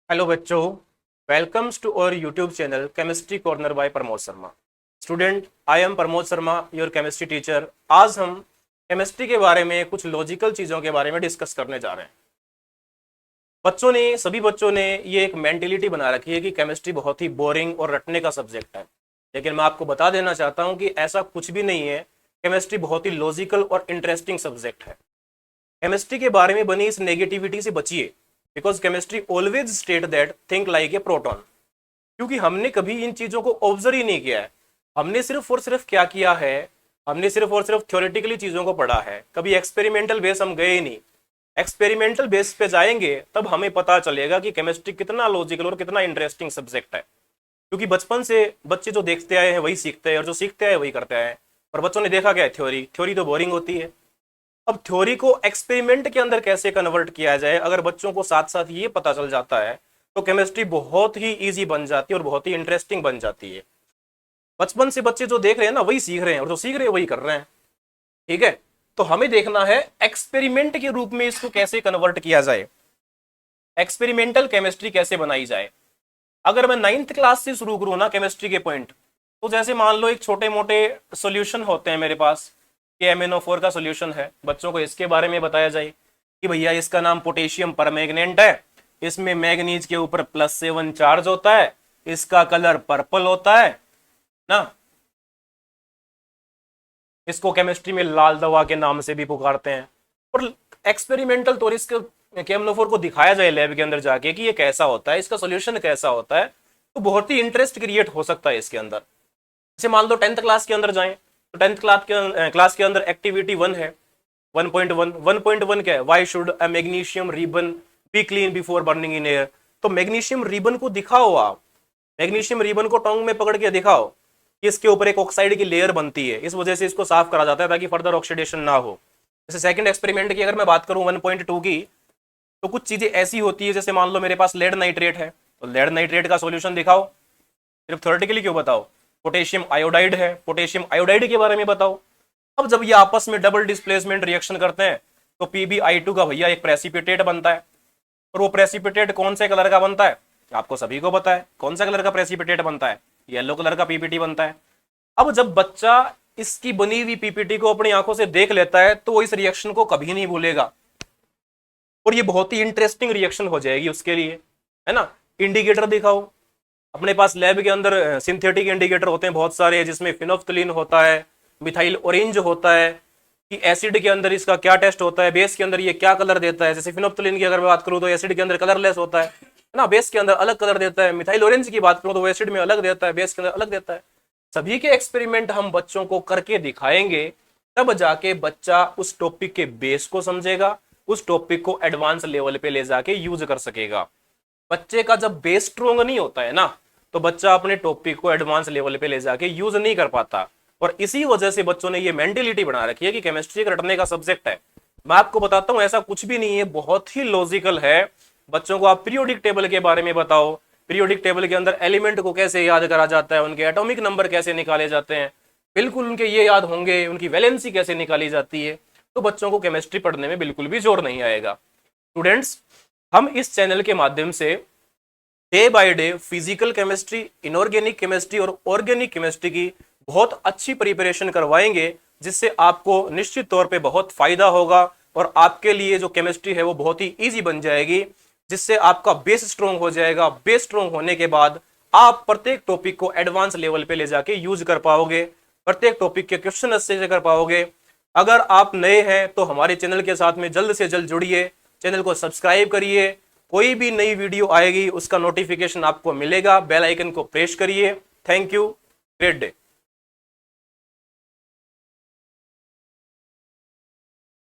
Hello बच्चों, welcomes to our YouTube channel chemistry corner by Pramod Sharma. Student, I am Pramod Sharma, your chemistry teacher. आज हम chemistry के बारे में कुछ लॉजिकल चीज़ों के बारे में डिस्कस करने जा रहे हैं। सभी बच्चों ने ये एक मेंटेलिटी बना रखी है कि केमिस्ट्री बहुत ही बोरिंग और रटने का सब्जेक्ट है, लेकिन मैं आपको बता देना चाहता हूँ कि ऐसा कुछ भी नहीं है। केमिस्ट्री बहुत ही लॉजिकल और इंटरेस्टिंग सब्जेक्ट है। केमिस्ट्री के बारे में बनी इस नेगेटिविटी से बचिए, because chemistry always state that think like a proton. क्योंकि हमने कभी इन चीजों को ऑब्जर्व ही नहीं किया है। हमने सिर्फ और सिर्फ क्या किया है, हमने सिर्फ और सिर्फ थ्योरेटिकली चीजों को पढ़ा है, कभी एक्सपेरिमेंटल बेस हम गए ही नहीं। एक्सपेरिमेंटल बेस पे जाएंगे तब हमें पता चलेगा कि केमिस्ट्री कितना लॉजिकल और कितना इंटरेस्टिंग सब्जेक्ट है। क्योंकि बचपन से बच्चे जो देखते आए हैं वही सीखते हैं, और जो सीखते आए वही करते आए हैं। और बच्चों ने देखा क्या है, थ्योरी थ्योरी तो बोरिंग होती है। अब थ्योरी को एक्सपेरिमेंट के अंदर कैसे कन्वर्ट किया जाए, अगर बच्चों को साथ साथ ये पता चल जाता है तो केमिस्ट्री बहुत ही इजी बन जाती है और बहुत ही इंटरेस्टिंग बन जाती है। बचपन से बच्चे जो देख रहे हैं ना वही सीख रहे हैं, और जो सीख रहे हैं वही कर रहे हैं। ठीक है, तो हमें देखना है एक्सपेरिमेंट के रूप में इसको कैसे कन्वर्ट किया जाए, एक्सपेरिमेंटल केमिस्ट्री कैसे बनाई जाए। अगर मैं 9th क्लास से शुरू करूँ ना केमिस्ट्री के पॉइंट, तो जैसे मान लो एक छोटे मोटे सॉल्यूशन होते हैं मेरे पास, कि MnO4 का सॉल्यूशन है, बच्चों को इसके बारे में बताया जाए कि भैया इसका नाम पोटेशियम परमैंगनेट है, इसमें मैग्नीज के ऊपर +7 चार्ज होता है, इसका कलर पर्पल होता है ना, इसको केमिस्ट्री में लाल दवा के नाम से भी पुकारते हैं। और एक्सपेरिमेंटल तौर इसके KMnO4 को दिखाया जाए लैब के अंदर जाके कि ये कैसा होता है, इसका सोल्यूशन कैसा होता है, तो बहुत ही इंटरेस्ट क्रिएट हो सकता है इसके अंदर। जैसे मान लो 10th क्लास के अंदर जाएं, तो 10th क्लास के अंदर एक्टिविटी 1 है, 1.1 क्या है, why should a magnesium ribbon be clean before burning in air. तो मैग्नीशियम रिबन को दिखाओ आप, मैग्नीशियम रिबन को टोंग में पकड़ के दिखाओ कि इसके ऊपर एक ऑक्साइड की लेयर बनती है, इस वजह से इसको साफ करा जाता है ताकि फर्दर ऑक्सीडेशन ना हो। जैसे सेकंड एक्सपेरिमेंट की अगर मैं बात करूं 1.2 की, तो कुछ चीजें ऐसी होती है, जैसे मान लो मेरे पास लेड नाइट्रेट है, तो लेड नाइट्रेट का सॉल्यूशन दिखाओ। सिर्फ थ्योरेटिकली क्यों बताओ, पोटेशियम आयोडाइड है, पोटेशियम आयोडाइड के बारे में बताओ। अब जब ये आपस में डबल डिस्प्लेसमेंट रिएक्शन करते हैं तो PbI2 का भैया एक प्रेसिपिटेट बनता है, और वो प्रेसिपिटेट कौन से कलर का बनता है, आपको सभी को पता है कौन सा कलर का प्रेसिपिटेट बनता है, येलो कलर का PPT बनता है। अब जब बच्चा इसकी बनी हुई PPT को अपनी आंखों से देख लेता है तो वो इस रिएक्शन को कभी नहीं भूलेगा, और ये बहुत ही इंटरेस्टिंग रिएक्शन हो जाएगी उसके लिए, है ना। इंडिकेटर दिखाओ, अपने पास लैब के अंदर सिंथेटिक इंडिकेटर होते हैं बहुत सारे, जिसमें फिनोफ्थलीन होता है, मिथाइल ऑरेंज होता है, कि एसिड के अंदर इसका क्या टेस्ट होता है, बेस के अंदर ये क्या कलर देता है। जैसे फिनोफ्थलीन की अगर मैं बात करूं तो एसिड के अंदर कलरलेस होता है ना, बेस के अंदर अलग कलर देता है। मिथाइल ऑरेंज की बात करूं तो एसिड में अलग देता है, बेस के अंदर अलग देता है। सभी के एक्सपेरिमेंट हम बच्चों को करके दिखाएंगे, तब जाके बच्चा उस टॉपिक के बेस को समझेगा, उस टॉपिक को एडवांस लेवल पे ले जाके यूज कर सकेगा। बच्चे का जब बेस स्ट्रोंग नहीं होता है ना, तो बच्चा अपने टॉपिक को एडवांस लेवल पे ले जाके यूज नहीं कर पाता। और इसी वजह से बच्चों ने ये मेंटेलिटी बना रखी है कि केमिस्ट्री एक रटने का सब्जेक्ट है। मैं आपको बताता हूं ऐसा कुछ भी नहीं है, बहुत ही लॉजिकल है। बच्चों को आप पीरियोडिक टेबल के बारे में बताओ, पीरियोडिक टेबल के अंदर एलिमेंट को कैसे याद करा जाता है, उनके एटॉमिक नंबर कैसे निकाले जाते हैं, बिल्कुल उनके ये याद होंगे, उनकी वैलेंसी कैसे निकाली जाती है, तो बच्चों को केमिस्ट्री पढ़ने में बिल्कुल भी जोर नहीं आएगा। स्टूडेंट्स, हम इस चैनल के माध्यम से day by day physical chemistry, inorganic chemistry और ऑर्गेनिक केमिस्ट्री की बहुत अच्छी प्रिपरेशन करवाएंगे, जिससे आपको निश्चित तौर पे बहुत फायदा होगा, और आपके लिए जो केमिस्ट्री है वो बहुत ही इजी बन जाएगी, जिससे आपका बेस स्ट्रोंग हो जाएगा। बेस स्ट्रोंग होने के बाद आप प्रत्येक टॉपिक को एडवांस लेवल पे ले जाके यूज कर पाओगे, प्रत्येक टॉपिक के क्वेश्चन अच्छे से कर पाओगे। अगर आप नए हैं तो हमारे चैनल के साथ में जल्द से जल्द जुड़िए, चैनल को सब्सक्राइब करिए, कोई भी नई वीडियो आएगी उसका नोटिफिकेशन आपको मिलेगा, बेल आइकन को प्रेस करिए। Thank you, great day.